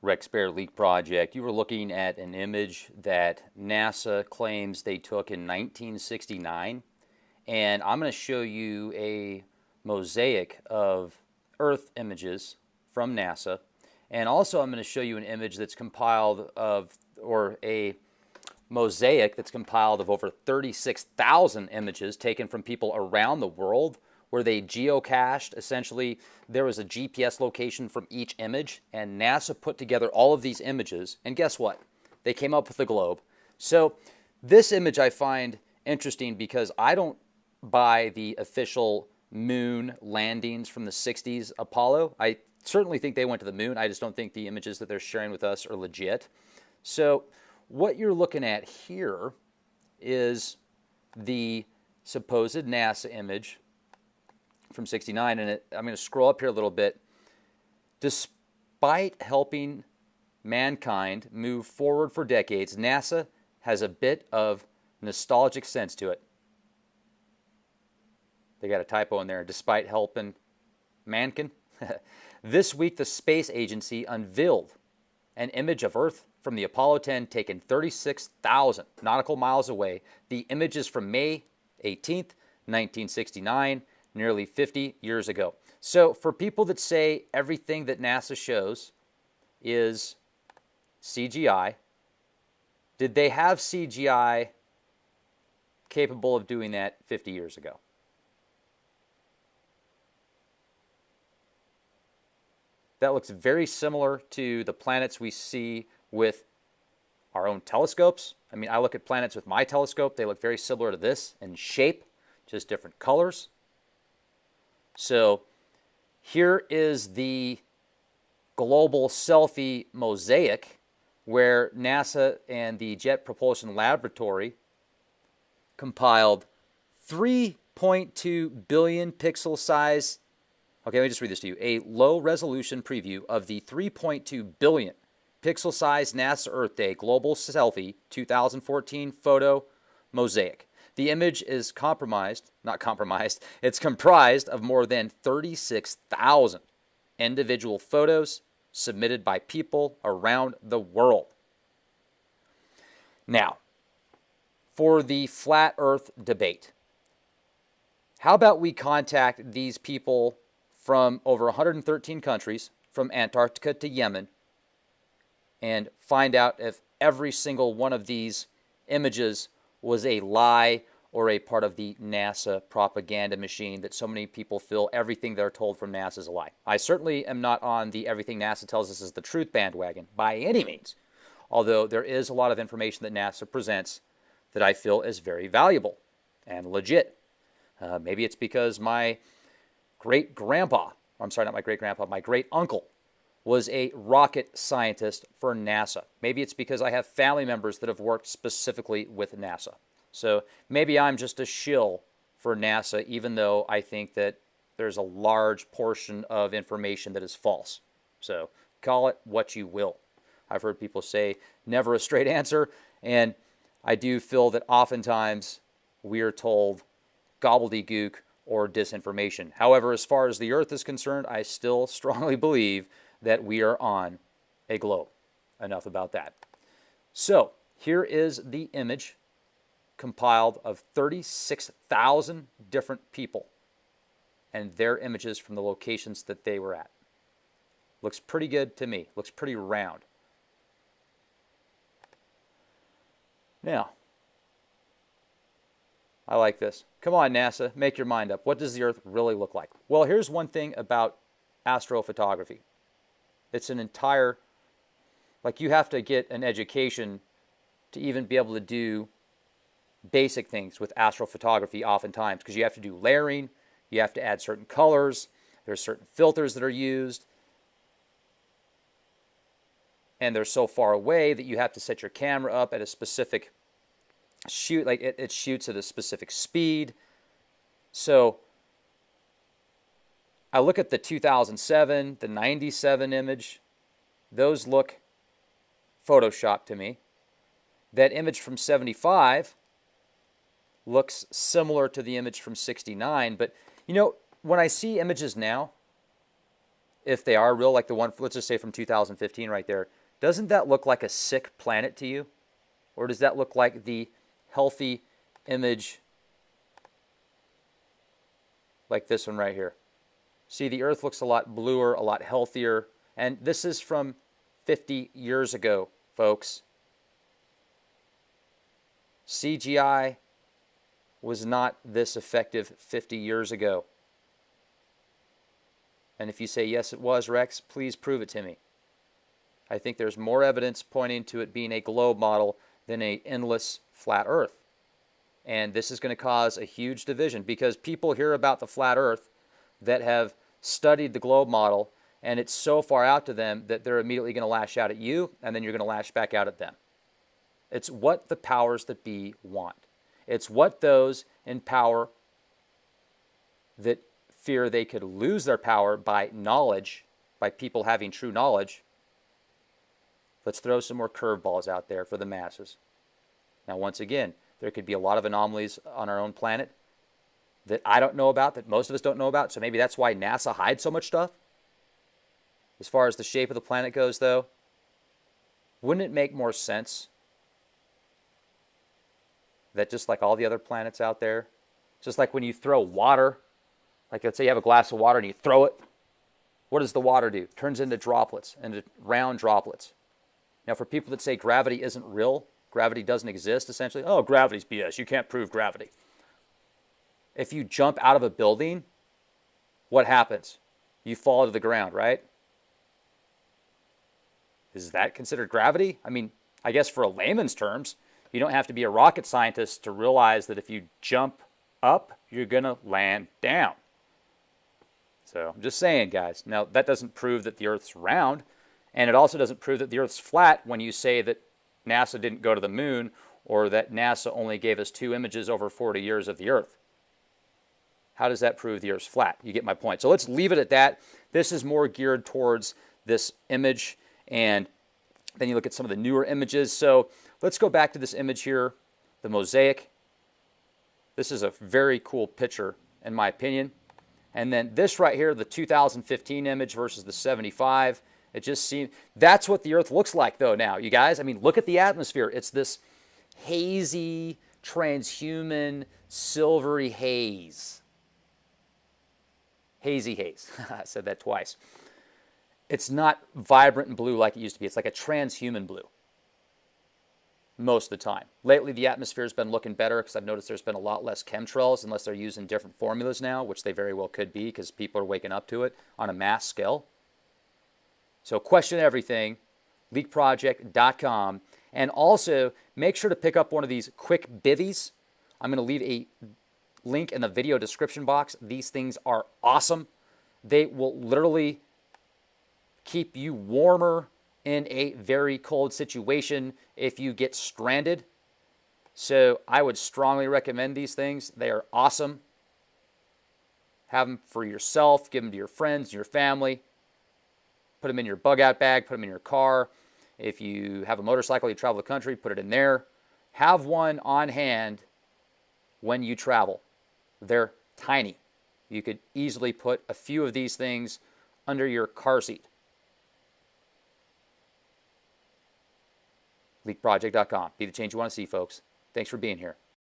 Rex Bear Leak Project, you were looking at an image that NASA claims they took in 1969. And I'm going to show you a mosaic of Earth images from NASA. And also, I'm going to show you an image that's compiled of, or a mosaic that's compiled of over 36,000 images taken from people around the world where they geocached. Essentially, there was a GPS location from each image, and NASA put together all of these images, and guess what? They came up with the globe. So this image I find interesting because I don't buy the official moon landings from the 60s Apollo. I certainly think they went to the moon. I just don't think the images that they're sharing with us are legit. So what you're looking at here is the supposed NASA image from 69, and I'm going to scroll up here a little bit. Despite helping mankind move forward for decades, NASA has a bit of nostalgic sense to it. They got a typo in there, despite helping mankind. This week, the space agency unveiled an image of Earth from the Apollo 10 taken 36,000 nautical miles away. The image is from May 18th, 1969, nearly 50 years ago. So for people that say everything that NASA shows is CGI, did they have CGI capable of doing that 50 years ago? That looks very similar to the planets we see with our own telescopes. I mean, I look at planets with my telescope. They look very similar to this in shape, just different colors. So here is the global selfie mosaic where NASA and the Jet Propulsion Laboratory compiled 3.2 billion pixel size. Okay, let me just read this to you. A low-resolution preview of the 3.2 billion pixel-size NASA Earth Day Global Selfie 2014 photo mosaic. The image is it's comprised of more than 36,000 individual photos submitted by people around the world. Now, for the flat Earth debate, how about we contact these people from over 113 countries, from Antarctica to Yemen, and find out if every single one of these images was a lie or a part of the NASA propaganda machine that so many people feel everything they're told from NASA is a lie. I certainly am not on the everything NASA tells us is the truth bandwagon by any means, although there is a lot of information that NASA presents that I feel is very valuable and legit. Maybe it's because my great-grandpa, I'm sorry, not my great-grandpa, my great-uncle was a rocket scientist for NASA. Maybe it's because I have family members that have worked specifically with NASA. So maybe I'm just a shill for NASA, even though I think that there's a large portion of information that is false. So call it what you will. I've heard people say never a straight answer, and I do feel that oftentimes we are told gobbledygook or disinformation. However, as far as the Earth is concerned, I still strongly believe that we are on a globe. Enough about that. So here is the image compiled of 36,000 different people and their images from the locations that they were at. Looks pretty good to me. Looks pretty round. Now, I like this. Come on, NASA, make your mind up. What does the Earth really look like? Well, here's one thing about astrophotography. It's an entire, like, you have to get an education to even be able to do basic things with astrophotography oftentimes, because you have to do layering, you have to add certain colors, there's certain filters that are used, and they're so far away that you have to set your camera up at a specific shoot, like it shoots at a specific speed. So I look at the 2007, the 97 image, those look Photoshopped to me. That image from 75 looks similar to the image from 69, but you know, when I see images now, if they are real, like the one, let's just say from 2015 right there, doesn't that look like a sick planet to you? Or does that look like the healthy image like this one right here? See, the Earth looks a lot bluer, a lot healthier. And this is from 50 years ago, folks. CGI was not this effective 50 years ago. And if you say, yes, it was, Rex, please prove it to me. I think there's more evidence pointing to it being a globe model than an endless flat Earth. And this is going to cause a huge division because people hear about the flat Earth that have studied the globe model, and it's so far out to them that they're immediately going to lash out at you, and then you're going to lash back out at them. It's what the powers that be want. It's what those in power that fear they could lose their power by knowledge, by people having true knowledge. Let's throw some more curveballs out there for the masses. Now, once again, there could be a lot of anomalies on our own planet that I don't know about, that most of us don't know about, so maybe that's why NASA hides so much stuff. As far as the shape of the planet goes, though, wouldn't it make more sense that just like all the other planets out there, just like when you throw water, like let's say you have a glass of water and you throw it, what does the water do? It turns into droplets, into round droplets. Now, for people that say gravity isn't real, gravity doesn't exist, essentially, oh, gravity's BS, you can't prove gravity. If you jump out of a building, what happens? You fall to the ground, right? Is that considered gravity? I mean, I guess for a layman's terms, you don't have to be a rocket scientist to realize that if you jump up, you're going to land down. So I'm just saying, guys. Now, that doesn't prove that the Earth's round, and it also doesn't prove that the Earth's flat when you say that NASA didn't go to the moon or that NASA only gave us 2 images over 40 years of the Earth. How does that prove the Earth's flat? You get my point. So let's leave it at that. This is more geared towards this image, and then you look at some of the newer images. So let's go back to this image here, the mosaic. This is a very cool picture, in my opinion. And then this right here, the 2015 image versus the 75. It just seems, that's what the Earth looks like, though, now, you guys. I mean, look at the atmosphere. It's this hazy, transhuman, silvery haze. Hazy haze. I said that twice. It's not vibrant and blue like it used to be. It's like a transhuman blue most of the time. Lately, the atmosphere has been looking better because I've noticed there's been a lot less chemtrails, unless they're using different formulas now, which they very well could be because people are waking up to it on a mass scale. So question everything, leakproject.com. And also, make sure to pick up one of these quick bivvies. I'm going to leave a link in the video description box. These things are awesome. They will literally keep you warmer in a very cold situation if you get stranded. So I would strongly recommend these things. They are awesome. Have them for yourself. Give them to your friends, your family. Put them in your bug-out bag. Put them in your car. If you have a motorcycle, you travel the country, put it in there. Have one on hand when you travel. They're tiny. You could easily put a few of these things under your car seat. leakproject.com. Be the change you want to see, folks. Thanks for being here.